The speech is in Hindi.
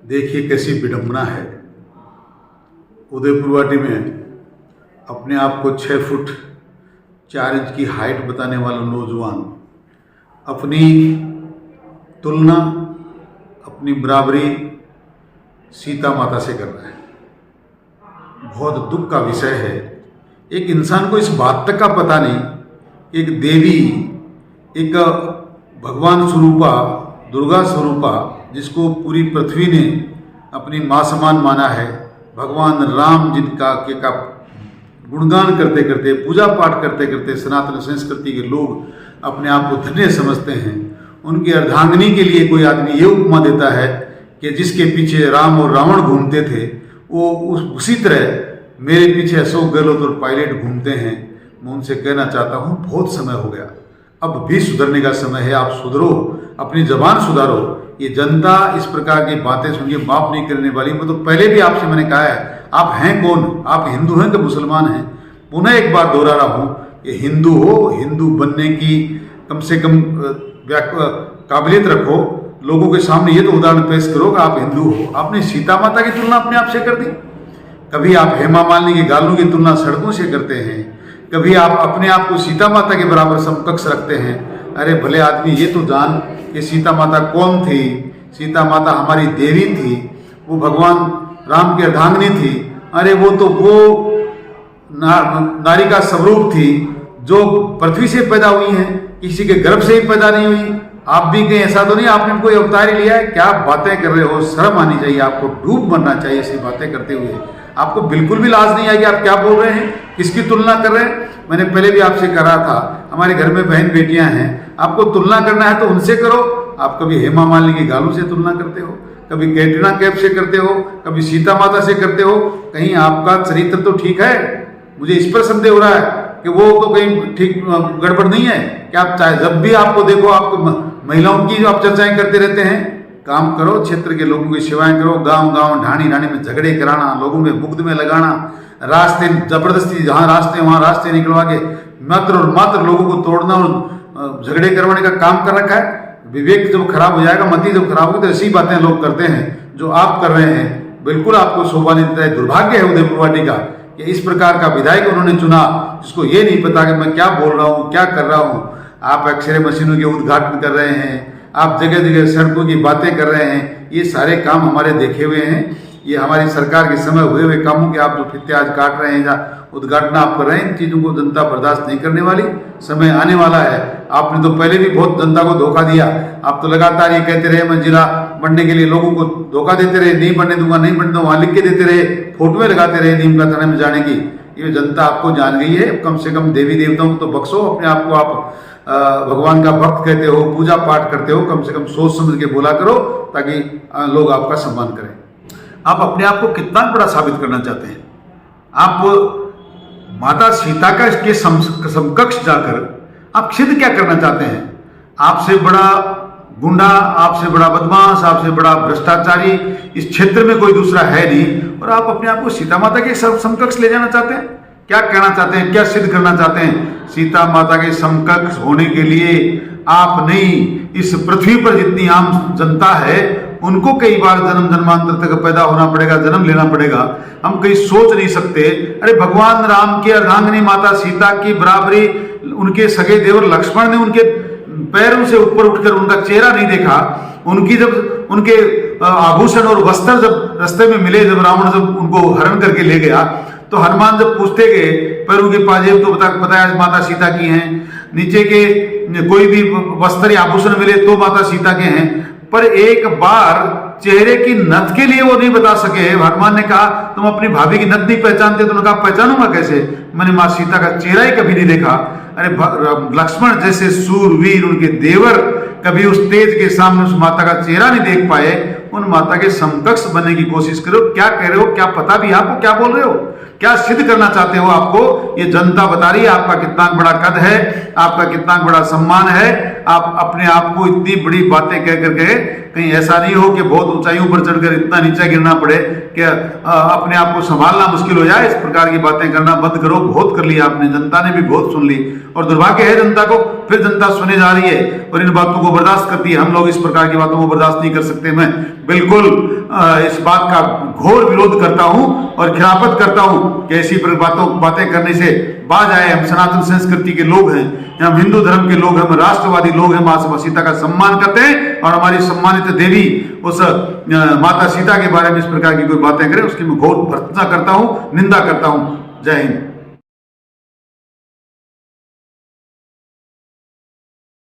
देखिए कैसी विडंबना है। उदयपुरवाटी में अपने आप को 6 फुट 4 इंच की हाइट बताने वाला नौजवान अपनी तुलना, अपनी बराबरी सीता माता से कर रहा है। बहुत दुख का विषय है। एक इंसान को इस बात तक का पता नहीं, एक देवी, एक भगवान स्वरूपा, दुर्गा स्वरूपा, जिसको पूरी पृथ्वी ने अपनी माँ समान माना है, भगवान राम जिनका का गुणगान करते करते, पूजा पाठ करते करते सनातन संस्कृति के लोग अपने आप को धन्य समझते हैं, उनकी अर्धांगिनी के लिए कोई आदमी ये उपमा देता है कि जिसके पीछे राम और रावण घूमते थे वो उसी तरह मेरे पीछे अशोक गहलोत और पायलट घूमते हैं। मैं उनसे कहना चाहता हूँ बहुत समय हो गया, अब भी सुधरने का समय है। आप सुधरो, अपनी जबान सुधारो। ये जनता इस प्रकार की बातें सुनिए माफ नहीं करने वाली। मैं तो पहले भी आपसे मैंने कहा है, आप हैं कौन? आप हिंदू हैं कि मुसलमान हैं? पुनः एक बार दोहरा रहा हूँ, ये हिंदू हो, हिंदू बनने की कम से कम काबिलियत रखो। लोगों के सामने ये तो उदाहरण पेश करो कि आप हिंदू हो। आपने सीता माता की तुलना अपने आप से कर दी। कभी आप हेमा मालिनी की गालों की तुलना सड़कों से करते हैं, कभी आप अपने आप को सीता माता के बराबर समकक्ष रखते हैं। अरे भले आदमी, ये तो जान कि सीता माता कौन थी। सीता माता हमारी देवी थी, वो भगवान राम की अर्धांगिनी थी। अरे वो तो नारी का स्वरूप थी जो पृथ्वी से पैदा हुई है, किसी के गर्भ से ही पैदा नहीं हुई। आप भी कहीं ऐसा तो नहीं आपने कोई अवतार लिया है? क्या बातें कर रहे हो? शर्म आनी चाहिए आपको, डूब मरना चाहिए ऐसी बातें करते हुए। आपको बिल्कुल भी लाज नहीं आएगी। आप क्या बोल रहे हैं, किसकी तुलना कर रहे हैं? मैंने पहले भी आपसे कहा था, हमारे घर में बहन बेटियां हैं, आपको तुलना करना है तो उनसे करो। आप कभी हेमा मालिनी की गालों से तुलना करते हो, कभी कैटरीना कैफ से करते हो, कभी सीता माता से करते हो। कहीं आपका चरित्र तो ठीक है? मुझे इस पर संदेह हो रहा है कि वो तो कहीं ठीक गड़बड़ नहीं है कि आप चाहे जब भी आपको देखो आपको महिलाओं की आप चर्चाएं करते रहते हैं। काम करो, क्षेत्र के लोगों की सेवाएं करो। गांव गांव ढाणी ढाणी में झगड़े कराना, लोगों में मुग्ध में लगाना, रास्ते जबरदस्ती जहां रास्ते वहां रास्ते निकलवा के मात्र और मात्र लोगों को तोड़ना और झगड़े करवाने का काम कर रखा है। विवेक जब खराब हो जाएगा, मति जब खराब होगी, तो ऐसी बातें लोग करते हैं जो आप कर रहे हैं। बिल्कुल आपको शोभा नहीं देता है। दुर्भाग्य है उदयपुरवाटी का कि इस प्रकार का विधायक उन्होंने चुना जिसको ये नहीं पता कि मैं क्या बोल रहा हूँ, क्या कर रहा हूँ। आप एक्सरे मशीनों के उद्घाटन कर रहे हैं, आप जगह जगह सड़कों की बातें कर रहे हैं। ये सारे काम हमारे देखे हुए हैं। ये हमारी सरकार के समय हुए कामों के आप जो फित्ते आज काट रहे हैं, जहाँ उद्घाटन आप कर रहे हैं, इन चीज़ों को जनता बर्दाश्त नहीं करने वाली। समय आने वाला है। आपने तो पहले भी बहुत जनता को धोखा दिया। आप तो लगातार ये कहते रहे मैं जिला बनने के लिए लोगों को धोखा देते रहे, नहीं बनने दूंगा, नहीं बनने दूंगा, वहाँ लिख के देते रहे, फोटोएं लगाते रहे नीम का थाने में जाने की। ये जनता आपको जान गई है। कम से कम देवी देवताओं को तो बख्शो। अपने आप को आप भगवान का भक्त कहते हो, पूजा पाठ करते हो, कम से कम सोच समझ के बोला करो ताकि लोग आपका सम्मान करें। आप अपने आप को कितना बड़ा साबित करना चाहते हैं? आप माता सीता का इसके समकक्ष जाकर आप सिद्ध क्या करना चाहते हैं? आपसे बड़ा गुंडा, आपसे बड़ा बदमाश, आपसे बड़ा भ्रष्टाचारी इस क्षेत्र में कोई दूसरा है नहीं, और आप अपने आप को सीता माता के समकक्ष ले जाना चाहते हैं। क्या कहना चाहते हैं, क्या सिद्ध करना चाहते हैं? सीता माता के समकक्ष होने के लिए आप नहीं, इस पृथ्वी पर जितनी आम जनता है उनको कई बार जन्म जन्मांतर तक पैदा होना पड़ेगा, जन्म लेना पड़ेगा। हम कहीं सोच नहीं सकते। अरे भगवान राम की अर्धांगिनी माता सीता की बराबरी उनके सगे देवर लक्ष्मण ने उनके पैरों से ऊपर उठकर उनका चेहरा नहीं देखा। उनकी जब उनके आभूषण और वस्त्र जब रास्ते में मिले, जब रावण जब उनको हरण करके ले गया, तो हनुमान जब पूछते गए पैरों के पाजेब तो बताया माता सीता की हैं, नीचे के कोई भी वस्त्र या आभूषण मिले तो माता सीता के हैं, पर एक बार चेहरे की नथ के लिए वो नहीं बता सके। हनुमान ने कहा तुम अपनी भाभी की नथ नहीं पहचानते? तो उन्होंने कहा पहचानूंगा कैसे, मैंने माँ सीता का चेहरा ही कभी नहीं देखा। अरे लक्ष्मण जैसे सूरवीर, उनके देवर कभी उस तेज के सामने उस माता का चेहरा नहीं देख पाए। उन माता के समकक्ष बनने की कोशिश करो। क्या कह रहे हो? क्या पता भी आपको क्या बोल रहे हो? क्या सिद्ध करना चाहते हो आपको ये जनता बता रही है। आपका कितना बड़ा कद है, आपका कितना बड़ा सम्मान है। आप अपने आप को इतनी बड़ी बातें कह करके कहीं ऐसा नहीं हो कि बहुत ऊंचाइयों पर चढ़कर इतना नीचे गिरना पड़े कि अपने आप को संभालना मुश्किल हो जाए। इस प्रकार की बातें करना बंद करो। बहुत कर लिया आपने, जनता ने भी बहुत सुन ली और दुर्भाग्य है जनता को, फिर जनता सुने जा रही है और इन बातों को बर्दाश्त करती है। हम लोग इस प्रकार की बातों को बर्दाश्त नहीं कर सकते। मैं बिल्कुल इस बात का घोर विरोध करता हूं और खिलाफत करता हूं कि ऐसी बातें करने से बाज आए। हम सनातन संस्कृति के लोग हैं, हम हिंदू धर्म के लोग हैं, हम राष्ट्रवादी लोग हैं, माता सीता का सम्मान करते हैं और हमारी सम्मानित देवी उस माता सीता के बारे में इस प्रकार की कोई बातें करें उसकी मैं घोर भर्त्सना करता हूं, निंदा करता हूं। जय हिंद।